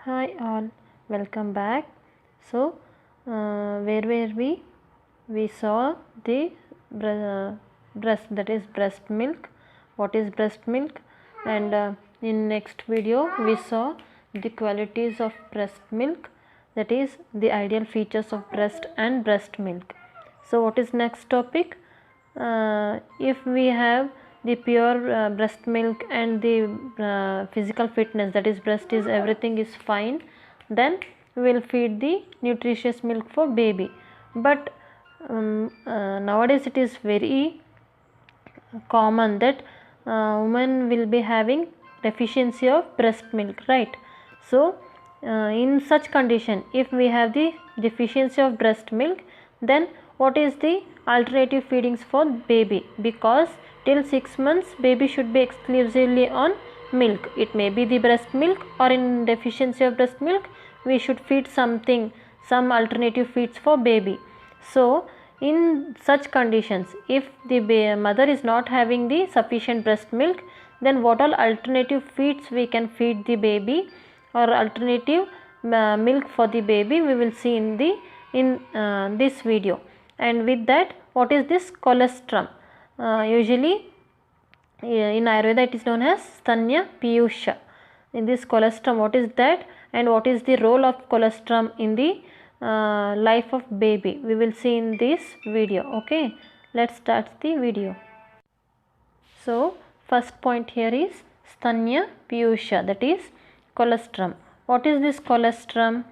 Hi all, welcome back. So, where were we? We saw the breast, that is breast milk. What is breast milk? And in next video we saw the qualities of breast milk, that is the ideal features of breast and breast milk. So, what is next topic? If we have the pure breast milk and the physical fitness, that is breast is everything is fine, then we will feed the nutritious milk for baby. But nowadays it is very common that women will be having deficiency of breast milk, right? So in such condition, if we have the deficiency of breast milk, then what is the alternative feedings for baby? Because till 6 months baby should be exclusively on milk. It may be the breast milk, or in deficiency of breast milk we should feed something, some alternative feeds for baby. So in such conditions, if the mother is not having the sufficient breast milk, then what all alternative feeds we can feed the baby, or alternative milk for the baby, we will see in this video. And with that, what is this colostrum? Usually in Ayurveda it is known as Stanya Piyusha. In this colostrum, what is that, and what is the role of colostrum in the life of baby, we will see in this video. Okay, let's start the video. So first point here is Stanya Piyusha, that is colostrum. What is this colostrum?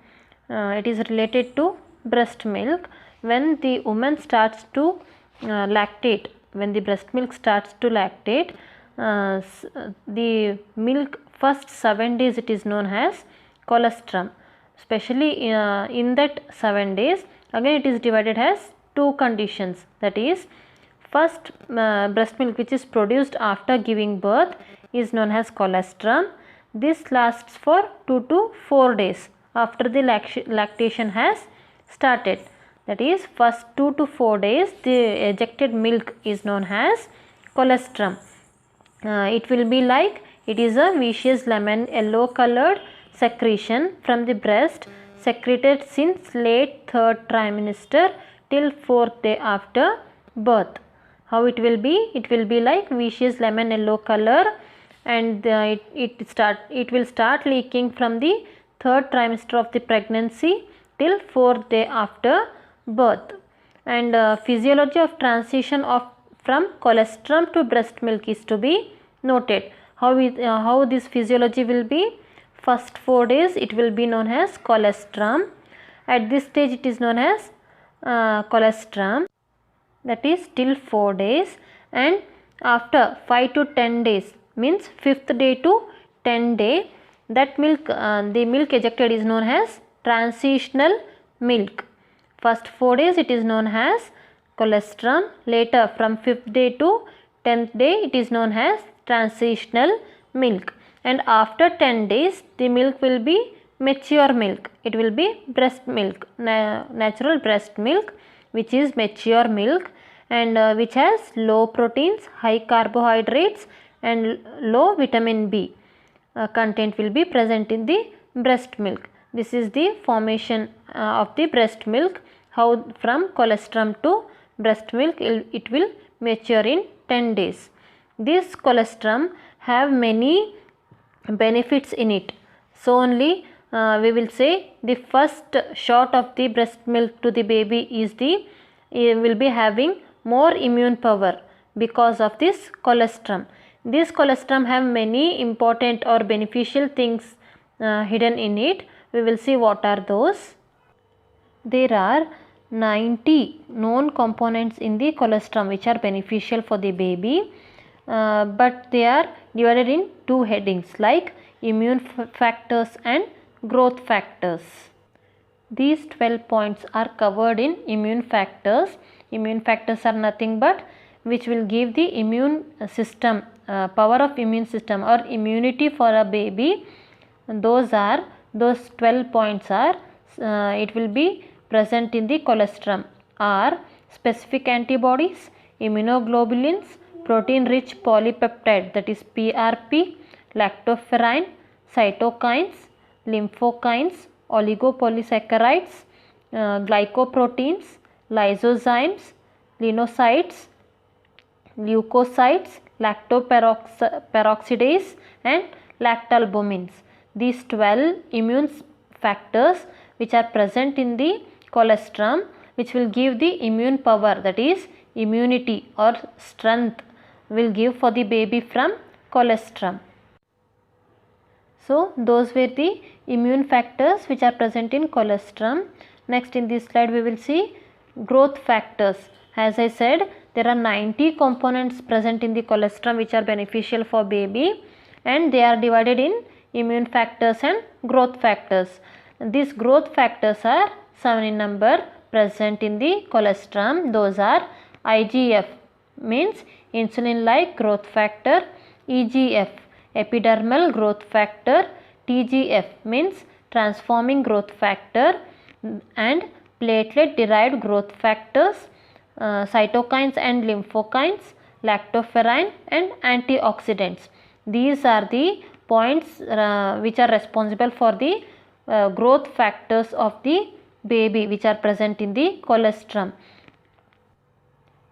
It is related to breast milk. When the woman starts to lactate, when the breast milk starts to lactate, the milk first 7 days it is known as colostrum. Especially in that 7 days, again it is divided as two conditions, that is first breast milk which is produced after giving birth is known as colostrum. This lasts for 2 to 4 days after the lactation has started, that is first 2 to 4 days the ejected milk is known as colostrum. It will be like, it is a viscous lemon yellow colored secretion from the breast, secreted since late 3rd trimester till 4th day after birth. How it will be? It will be like viscous lemon yellow color, and it will start leaking from the 3rd trimester of the pregnancy till 4th day after birth. And physiology of transition from colostrum to breast milk is to be noted. How this physiology will be? First 4 days it will be known as colostrum. At this stage it is known as colostrum, that is till 4 days, and after 5 to 10 days, means 5th day to 10th day, that milk, the milk ejected is known as transitional milk. First 4 days it is known as colostrum, later from 5th day to 10th day it is known as transitional milk, and after 10 days the milk will be mature milk. It will be breast milk, natural breast milk, which is mature milk, and which has low proteins, high carbohydrates and low vitamin B content will be present in the breast milk. This is the formation of the breast milk, how from colostrum to breast milk it will mature in 10 days. This colostrum have many benefits in it. So only we will say the first shot of the breast milk to the baby is will be having more immune power because of this colostrum. This colostrum have many important or beneficial things hidden in it. We will see what are those. There are 90 known components in the colostrum which are beneficial for the baby, but they are divided in two headings like immune factors and growth factors. These 12 points are covered in immune factors. Immune factors are nothing but which will give the immune system, power of immune system or immunity for a baby. Those 12 points are, it will be present in the colostrum are specific antibodies, immunoglobulins, protein rich polypeptide, that is PRP, lactoferrin, cytokines, lymphokines, oligopolysaccharides, glycoproteins, lysozymes, linocytes, leukocytes, lactoperoxidase and lactalbumins. These 12 immune factors which are present in the colostrum, which will give the immune power, that is immunity or strength will give for the baby from colostrum. So those were the immune factors which are present in colostrum. Next in this slide we will see growth factors. As I said, there are 90 components present in the colostrum which are beneficial for baby, and they are divided in immune factors and growth factors. These growth factors are 7 in number present in the colostrum. Those are IGF, means insulin like growth factor, EGF, epidermal growth factor, TGF means transforming growth factor, and platelet derived growth factors, cytokines and lymphokines, lactoferrin and antioxidants. These are the points which are responsible for the growth factors of the baby which are present in the colostrum.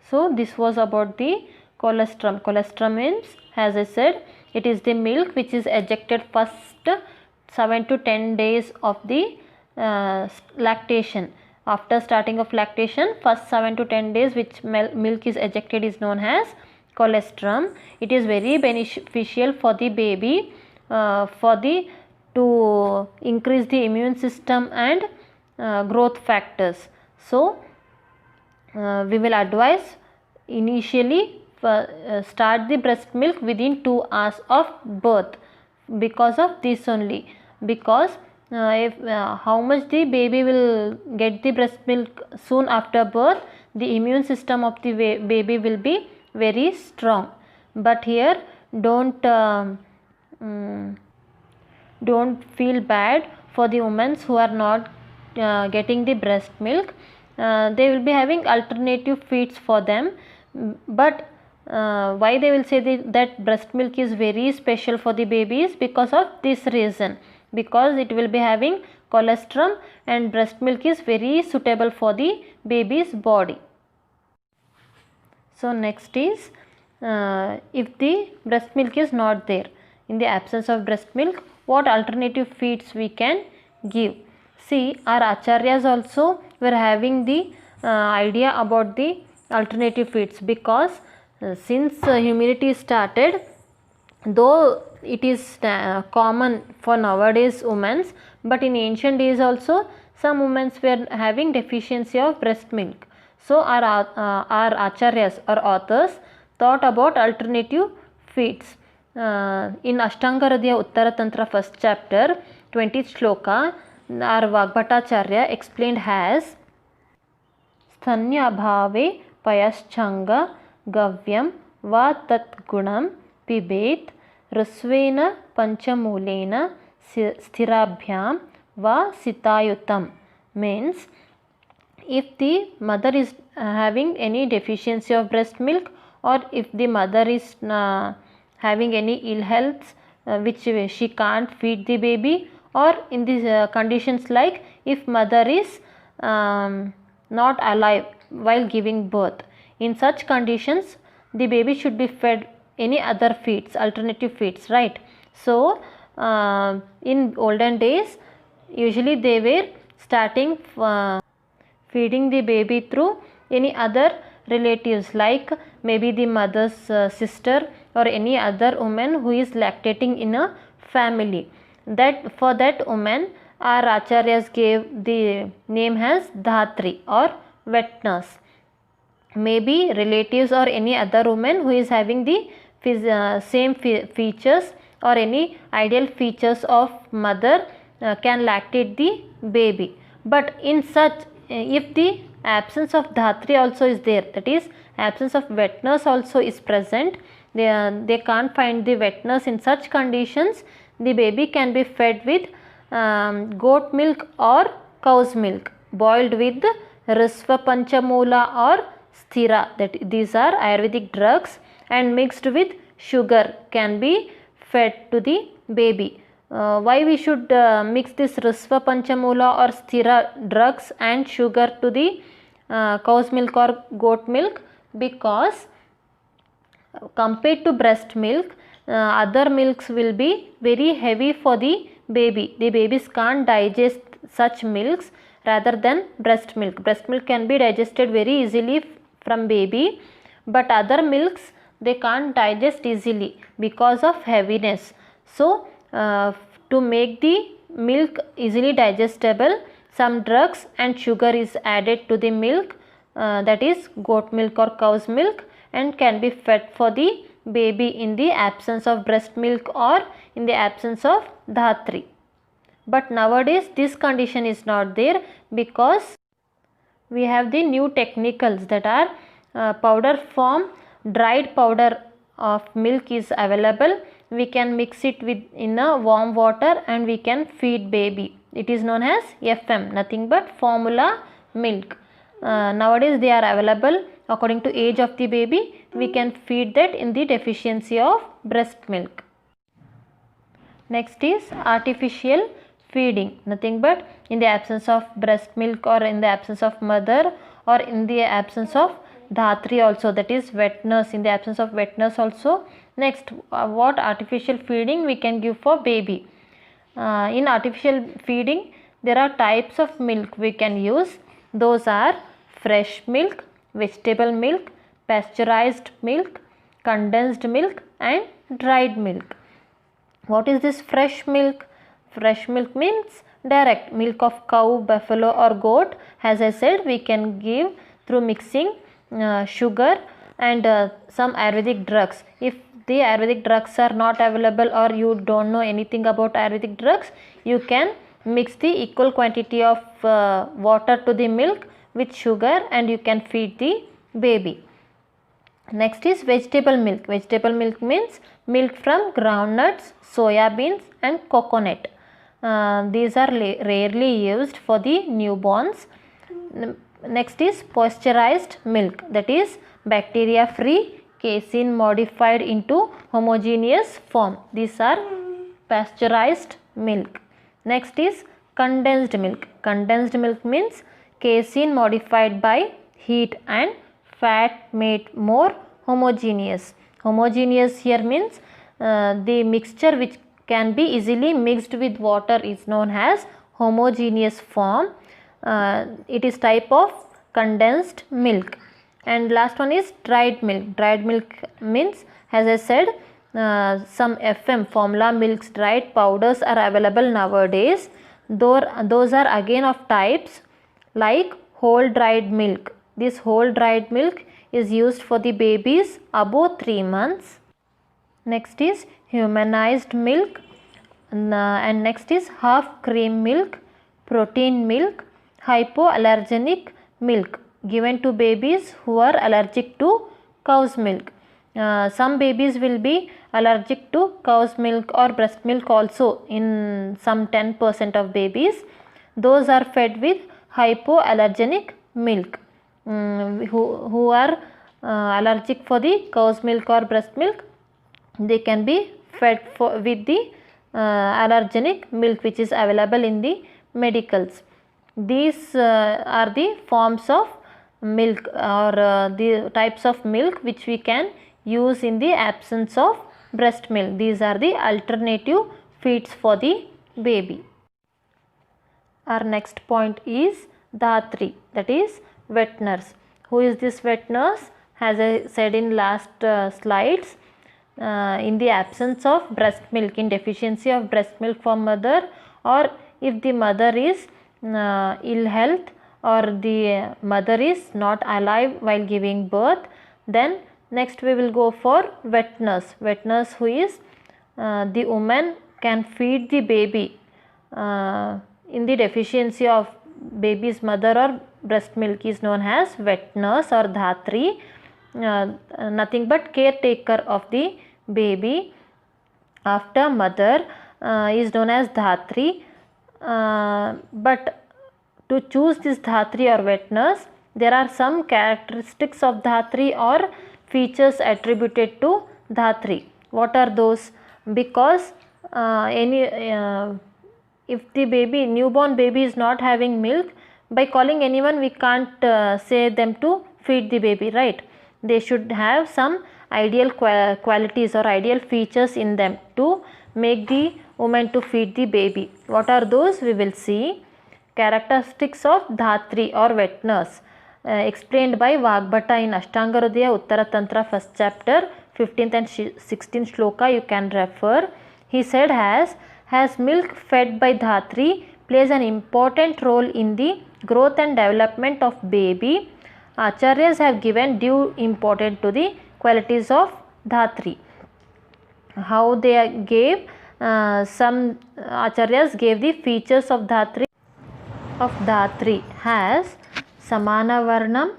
So this was about the colostrum. Colostrum means, as I said, it is the milk which is ejected first 7 to 10 days of the lactation. After starting of lactation, first 7 to 10 days which milk is ejected is known as colostrum. It is very beneficial for the baby to increase the immune system and growth factors. So we will advise initially start the breast milk within 2 hours of birth, because of this only, because if how much the baby will get the breast milk soon after birth, the immune system of the baby will be very strong. But here don't feel bad for the women who are not getting the breast milk. They will be having alternative feeds for them, but why they will say that breast milk is very special for the babies? Because of this reason, because it will be having colostrum and breast milk is very suitable for the baby's body. So next is if the breast milk is not there, in the absence of breast milk, what alternative feeds we can give? See, our acharyas also were having the idea about the alternative feeds, because since humility started, though it is common for nowadays women, but in ancient days also some women were having deficiency of breast milk. So our acharyas or authors thought about alternative feeds. In Ashtanga Hridaya Uttara Tantra first chapter 20th shloka, our Vagbhatacharya explained as Sthanya bhave payaschanga gavyam va tat gunam pibet rasvena panchamulena sthirabhyam va sitayutam. Means, if the mother is having any deficiency of breast milk, or if the mother is having any ill health which she can't feed the baby, or in these conditions like if mother is not alive while giving birth, in such conditions the baby should be fed any other feeds, alternative feeds, right? So in olden days usually they were starting feeding the baby through any other relatives, like maybe the mother's sister or any other woman who is lactating in a family. That for that woman our acharyas gave the name as dhatri or wet nurse. Maybe relatives or any other woman who is having the same features or any ideal features of mother can lactate the baby. But in such, if the absence of dhatri also is there, that is absence of wet nurse also is present, they can't find the wet nurse, in such conditions the baby can be fed with goat milk or cow's milk boiled with Rasva Panchamula or Sthira, that these are Ayurvedic drugs, and mixed with sugar can be fed to the baby. why we should mix this Rasva Panchamula or Sthira drugs and sugar to the cow's milk or goat milk? Because compared to breast milk, other milks will be very heavy for the baby. The babies can't digest such milks rather than breast milk. Breast milk can be digested very easily from baby, but other milks they can't digest easily because of heaviness. So to make the milk easily digestible, some drugs and sugar is added to the milk, that is goat milk or cow's milk, and can be fed for the baby in the absence of breast milk or in the absence of dhatri. But nowadays this condition is not there because we have the new technicals, that are powder form, dried powder of milk is available. We can mix it with in a warm water and we can feed baby. It is known as FM, nothing but formula milk. Nowadays they are available according to age of the baby. We can feed that in the deficiency of breast milk. Next is artificial feeding, nothing but in the absence of breast milk or in the absence of mother or in the absence of dhatri also, that is wet nurse, in the absence of wet nurse also. Next, what artificial feeding we can give for baby? In artificial feeding there are types of milk we can use. Those are fresh milk, vegetable milk, pasteurized milk, condensed milk and dried milk. What is this fresh milk? Fresh milk means direct milk of cow, buffalo or goat. As I said, we can give through mixing sugar and some Ayurvedic drugs. If the Ayurvedic drugs are not available or you don't know anything about Ayurvedic drugs, you can mix the equal quantity of water to the milk with sugar and you can feed the baby. Next is vegetable milk. Vegetable milk means milk from groundnuts, soya beans and coconut. These are rarely used for the newborns. Next is pasteurized milk, that is bacteria free, casein modified into homogeneous form. These are pasteurized milk. Next is condensed milk. Condensed milk means casein modified by heat and fat made more homogeneous. Homogeneous here means the mixture which can be easily mixed with water is known as homogeneous form. It is type of condensed milk. And last one is dried milk. Dried milk means, as I said, some FM formula milks, dried powders are available nowadays. Those are again of types like whole dried milk. This whole dried milk is used for the babies above 3 months. Next is humanized milk, and next is half cream milk, protein milk, hypoallergenic milk given to babies who are allergic to cow's milk. Some babies will be allergic to cow's milk or breast milk also, in some 10% of babies. Those are fed with hypoallergenic milk. Who are allergic for the cow's milk or breast milk, they can be fed with the allergenic milk which is available in the medicals. These are the forms of milk or the types of milk which we can use in the absence of breast milk. These are the alternative feeds for the baby. Our next point is dhatri, that is wet nurse. Who is this wet nurse? As I said in last slides, in the absence of breast milk, in deficiency of breast milk for mother, or if the mother is ill health or the mother is not alive while giving birth, then next we will go for wet nurse. Wet nurse, who is the woman can feed the baby in the deficiency of baby's mother or breast milk, is known as wet nurse or dhatri. Nothing but caretaker of the baby after mother is known as dhatri. But to choose this dhatri or wet nurse, there are some characteristics of dhatri or features attributed to dhatri. What are those? Because if the newborn baby is not having milk, by calling anyone we can't say them to feed the baby, right? They should have some ideal qualities or ideal features in them to make the woman to feed the baby. What are those? We will see. Characteristics of Dhatri or wet nurse, explained by Vagbhata in Ashtanga Hridaya Uttara Tantra, first chapter, 15th and 16th shloka you can refer. He said has milk fed by Dhatri plays an important role in the growth and development of baby. Acharyas have given due importance to the qualities of Dhatri. How they gave, some Acharyas gave the features of Dhatri has Samana Varnam,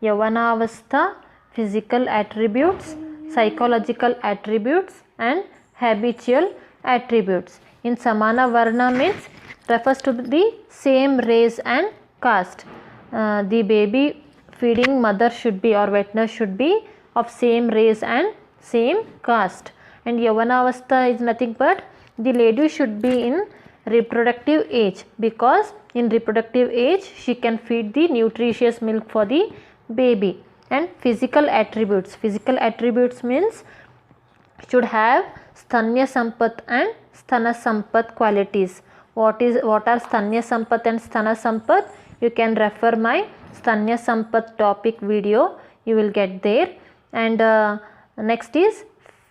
Yavanavastha, physical attributes, psychological attributes and habitual attributes. In Samana Varna means refers to the same race and caste. The baby feeding mother should be or wet nurse should be of same race and same caste. And Yavanavastha is nothing but the lady should be in reproductive age, because in reproductive age she can feed the nutritious milk for the baby. And physical attributes means should have Stanya Sampat and Sthana Sampat qualities. What are Stanya Sampat and Sthana Sampat? You can refer my Stanya Sampat topic video, you will get there. And next is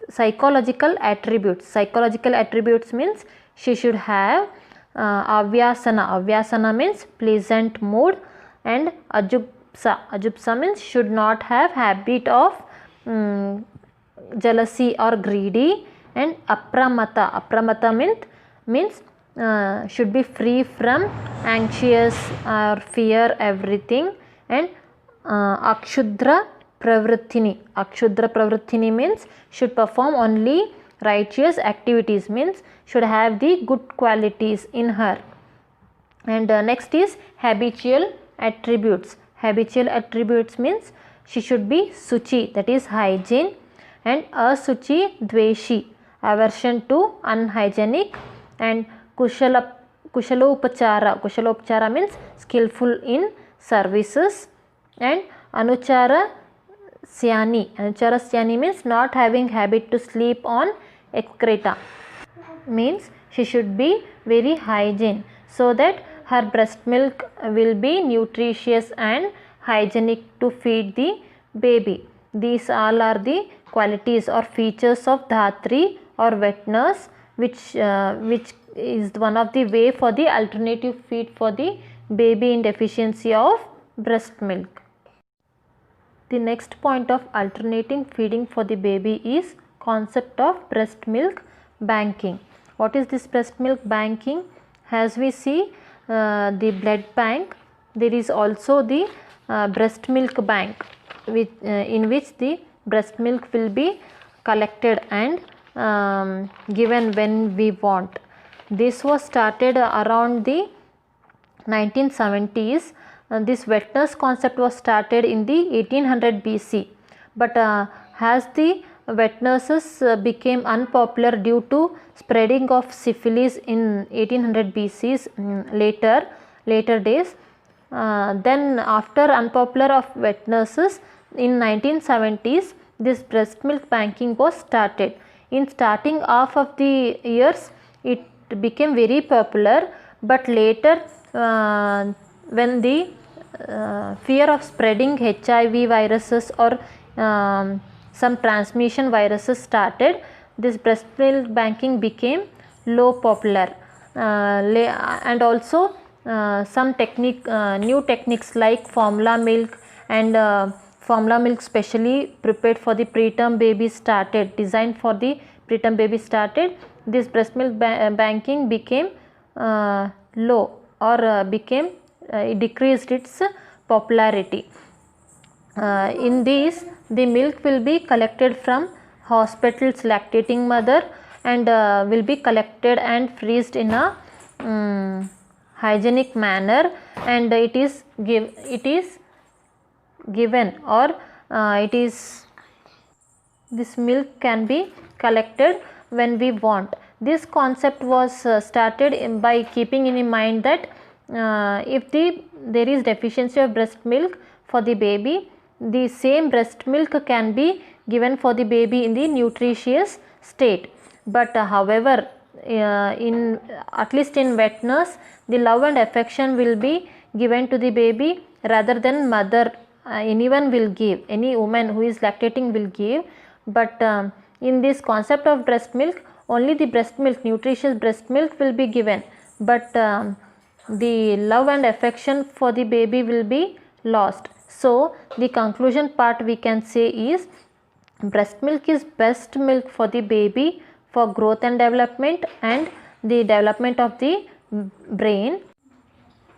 psychological attributes. Psychological attributes means she should have Avyasana means pleasant mood, and Ajupsa means should not have habit of jealousy or greedy, and Apramata means should be free from anxious or fear everything. And Akshudra Pravrittini means should perform only righteous activities, means should have the good qualities in her. And next is habitual attributes. Habitual attributes means she should be Suchi, that is hygiene, and Asuchi Dveshi, aversion to unhygienic, and Kushalopachara means skillful in services, and Anuchara Syani means not having habit to sleep on excreta, means she should be very hygiene so that her breast milk will be nutritious and hygienic to feed the baby. These all are the qualities or features of Dhatri or wet nurse, which is one of the way for the alternative feed for the baby in deficiency of breast milk. The next point of alternating feeding for the baby is concept of breast milk banking. What is this breast milk banking? As we see the blood bank, there is also the breast milk bank, in which the breast milk will be collected and given when we want. This was started around the 1970s. This wet nurse concept was started in the 1800 BC, but as the wet nurses became unpopular due to spreading of syphilis in 1800 BC's later days, then after unpopular of wet nurses in 1970s, this breast milk banking was started. In starting half of the years it became very popular, but later when the fear of spreading HIV viruses or some transmission viruses started, this breast milk banking became low popular, and also some new techniques like formula milk and formula milk specially prepared for the preterm baby started, designed for the preterm baby started. This breast milk banking became low, or it decreased its popularity. In these, the milk will be collected from hospital's lactating mother and will be collected and freezed in a hygienic manner, and it is given, or this milk can be collected when we want. This concept was started by keeping in mind that if there is deficiency of breast milk for the baby, the same breast milk can be given for the baby in the nutritious state. But however, in at least in wet nurse, the love and affection will be given to the baby rather than mother. Anyone will give, any woman who is lactating will give, but in this concept of breast milk, only the breast milk, nutritious breast milk will be given, but the love and affection for the baby will be lost. So the conclusion part we can say is, breast milk is best milk for the baby for growth and development and the development of the brain.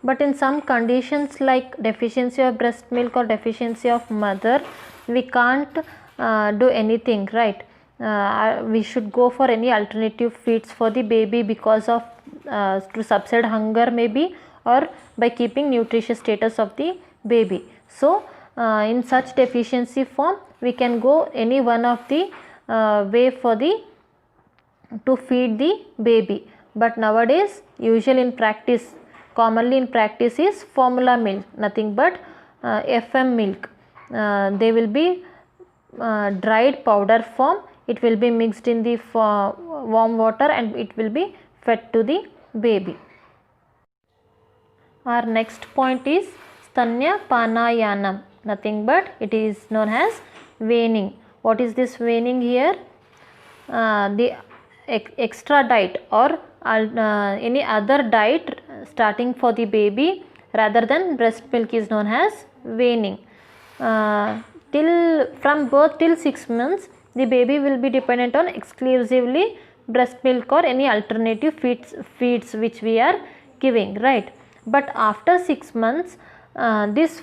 But in some conditions like deficiency of breast milk or deficiency of mother, we can't do anything, right? We should go for any alternative feeds for the baby because of to subside hunger maybe, or by keeping nutritious status of the baby. So in such deficiency form, we can go any one of the way for the to feed the baby. But nowadays usually in practice, commonly in practice is formula milk, nothing but FM milk. They will be dried powder form. It will be mixed in the warm water and it will be fed to the baby. Our next point is Stanya Panayanam, nothing but it is known as weaning. What is this weaning here? The extra diet or any other diet starting for the baby rather than breast milk is known as weaning. From birth till 6 months, the baby will be dependent on exclusively breast milk or any alternative feeds which we are giving, right? But after 6 months, this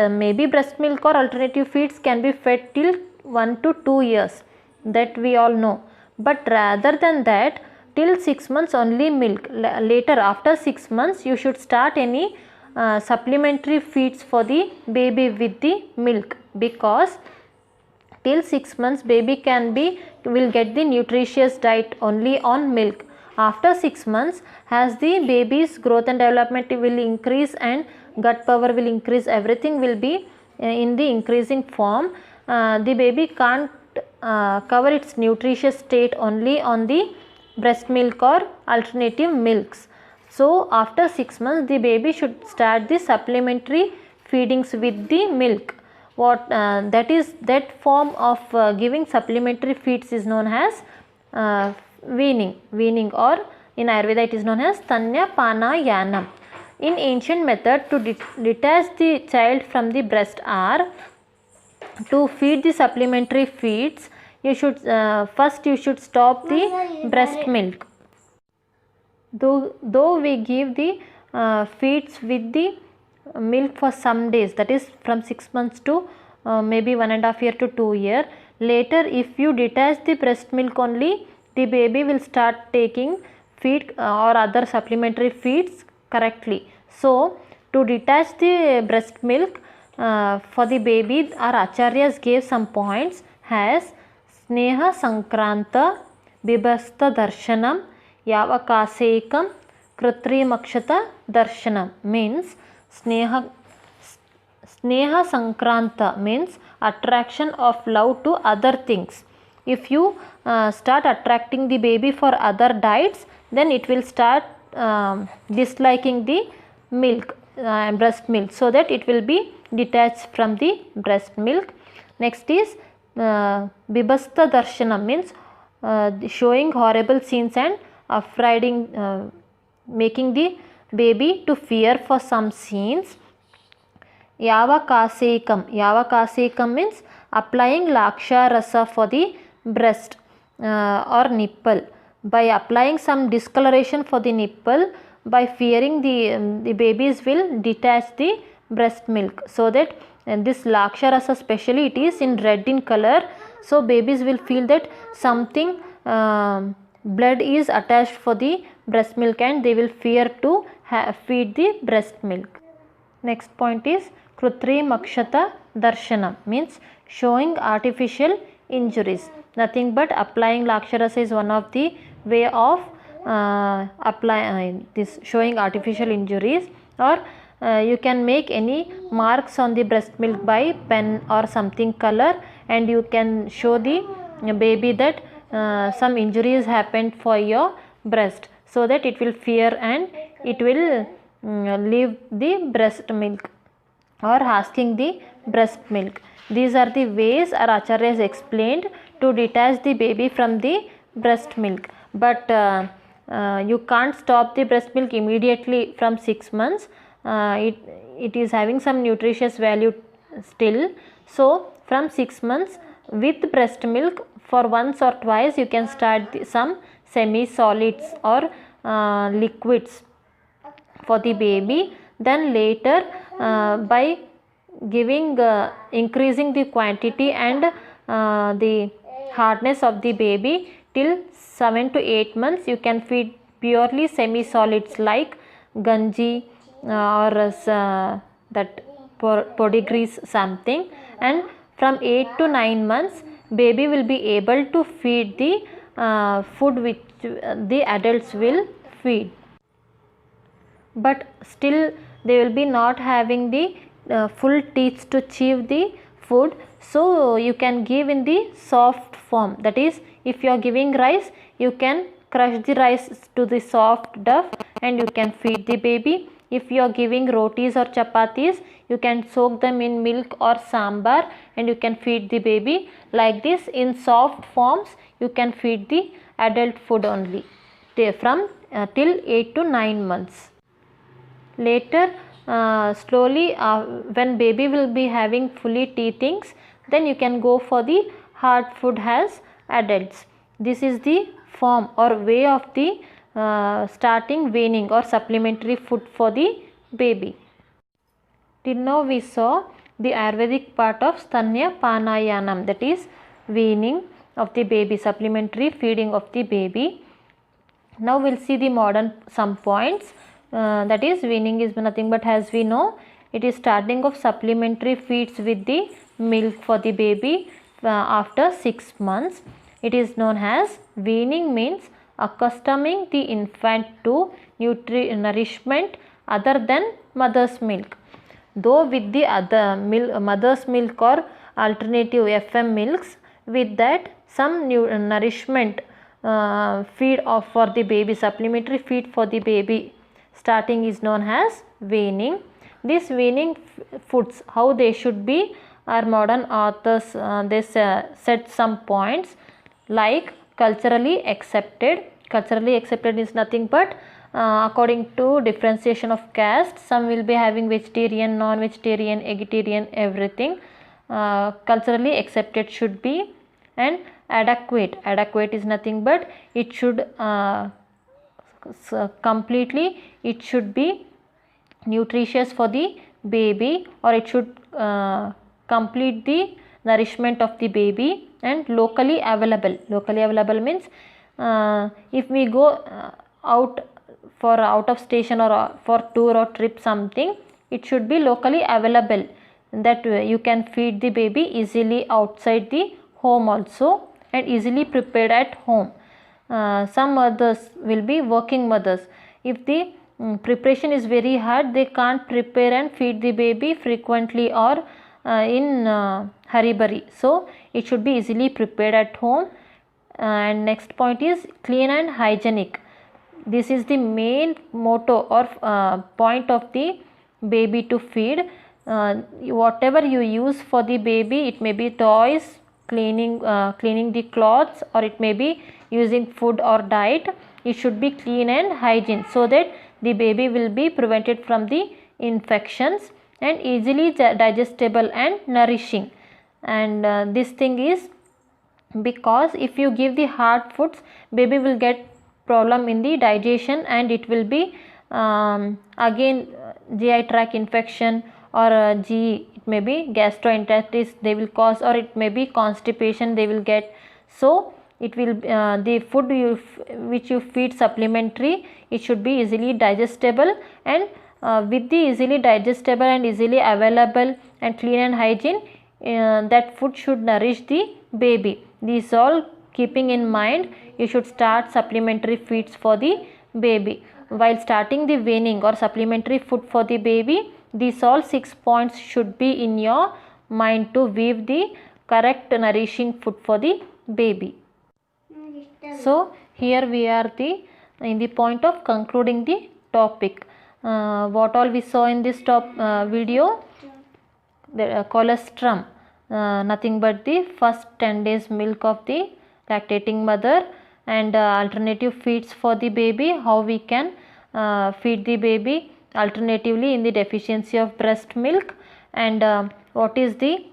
maybe breast milk or alternative feeds can be fed till 1 to 2 years, that we all know. But rather than that, till 6 months only milk. Later after 6 months, you should start any supplementary feeds for the baby with the milk, because till 6 months baby will get the nutritious diet only on milk. After 6 months, as the baby's growth and development will increase and gut power will increase, everything will be in the increasing form. The baby can't cover its nutritious state only on the breast milk or alternative milks. So after 6 months, the baby should start the supplementary feedings with the milk. That form of giving supplementary feeds is known as weaning, or in Ayurveda it is known as Stanya Panayanam. In ancient method, to detach the child from the breast are to feed the supplementary feeds. You should first stop the breast milk. Though we give the feeds with the milk for some days, that is from 6 months to maybe 1.5 year to 2 year. Later, if you detach the breast milk only, the baby will start taking feed or other supplementary feeds correctly. So to detach the breast milk for the baby, our acharyas gave some points as Sneha Sankranta Bibhasta Darshanam Yavakasekam Krutrimakshata Darshanam, means Sneha Sankranta means attraction of love to other things. If you start attracting the baby for other diets, then it will start disliking the milk, breast milk, so that it will be detached from the breast milk. Next is Bibhasta Darshanam, means showing horrible scenes and affrighting, making the baby to fear for some scenes. Yavakasekam means applying laksha rasa for the breast or nipple. By applying some discoloration for the nipple, by fearing the babies will detach the breast milk, so that this laksha rasa, especially it is in red in color, so babies will feel that something blood is attached for the breast milk and they will fear to feed the breast milk. Next point is Krutrimakshata Darshanam, means showing artificial injuries. Nothing but applying laksha rasa is one of the way of this showing artificial injuries, or you can make any marks on the breast milk by pen or something color, and you can show the baby that some injuries happened for your breast, so that it will fear and it will leave the breast milk or asking the breast milk. These are the ways our Acharya has explained to detach the baby from the breast milk. But you can't stop the breast milk immediately from 6 months. It is having some nutritious value still. So from 6 months with breast milk, for once or twice you can start some semi solids or liquids for the baby. Then later by giving increasing the quantity and the hardness of the baby till 7 to 8 months, you can feed purely semi solids like ganji or that podigrees something, and from 8 to 9 months baby will be able to feed the food which the adults will feed. But still they will be not having the full teeth to chew the food, so you can give in the soft form. That is, if you are giving rice, you can crush the rice to the soft dough and you can feed the baby. If you are giving rotis or chapatis, you can soak them in milk or sambar and you can feed the baby. Like this, in soft forms you can feed the adult food only from till 8 to 9 months. Later slowly when baby will be having fully teethings, then you can go for the hard food as adults. This is the form or way of the starting weaning or supplementary food for the baby. Till now we saw the Ayurvedic part of Stanya Panayanam, that is weaning of the baby, supplementary feeding of the baby. Now we will see the modern some points. That is, weaning is nothing but, as we know, it is starting of supplementary feeds with the milk for the baby after 6 months. It is known as weaning, means accustoming the infant to nourishment other than mother's milk. Though with the other mother's milk or alternative FM milks, with that some nourishment feed for the baby, supplementary feed for the baby starting is known as weaning. This weaning foods, how they should be, our modern authors they set some points like culturally accepted. Culturally accepted is nothing but according to differentiation of caste, some will be having vegetarian, non-vegetarian, vegetarian, everything. Culturally accepted should be, and adequate. Adequate is nothing but it should completely, it should be nutritious for the baby, or it should complete the nourishment of the baby, and locally available. Locally available means if we go out for out of station or for tour or trip something, it should be locally available, that you can feed the baby easily outside the home also and easily prepared at home. Some mothers will be working mothers. If the preparation is very hard, they can't prepare and feed the baby frequently or in hurry-burry. So it should be easily prepared at home. And next point is clean and hygienic. This is the main motto or point of the baby to feed. Whatever you use for the baby, it may be toys, cleaning the clothes, or it may be using food or diet, it should be clean and hygiene, so that the baby will be prevented from the infections and easily digestible and nourishing. And this thing is because if you give the hard foods, baby will get problem in the digestion and it will be again GI tract infection or GE, it may be gastroenteritis they will cause, or it may be constipation they will get. So it will the food which you feed supplementary, it should be easily digestible, and with the easily digestible and easily available and clean and hygiene, that food should nourish the baby. These all keeping in mind, you should start supplementary feeds for the baby. While starting the weaning or supplementary food for the baby, these all 6 points should be in your mind to weave the correct nourishing food for the baby. So here we are in the point of concluding the topic. What all we saw in this video? The colostrum, nothing but the first 10 days milk of the lactating mother, and alternative feeds for the baby, how we can feed the baby alternatively in the deficiency of breast milk, and what is the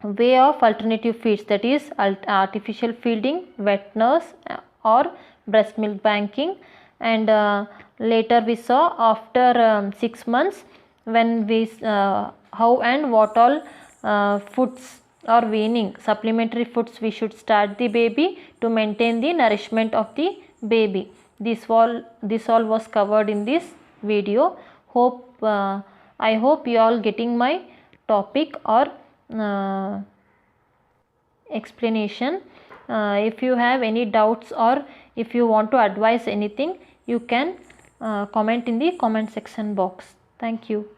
way of alternative feeds, that is artificial feeding, wet nurse or breast milk banking. And later we saw after 6 months when we how and what all foods or weaning supplementary foods we should start the baby to maintain the nourishment of the baby. This all was covered in this video. I hope you all getting my topic or explanation. If you have any doubts or if you want to advise anything, you can comment in the comment section box. Thank you.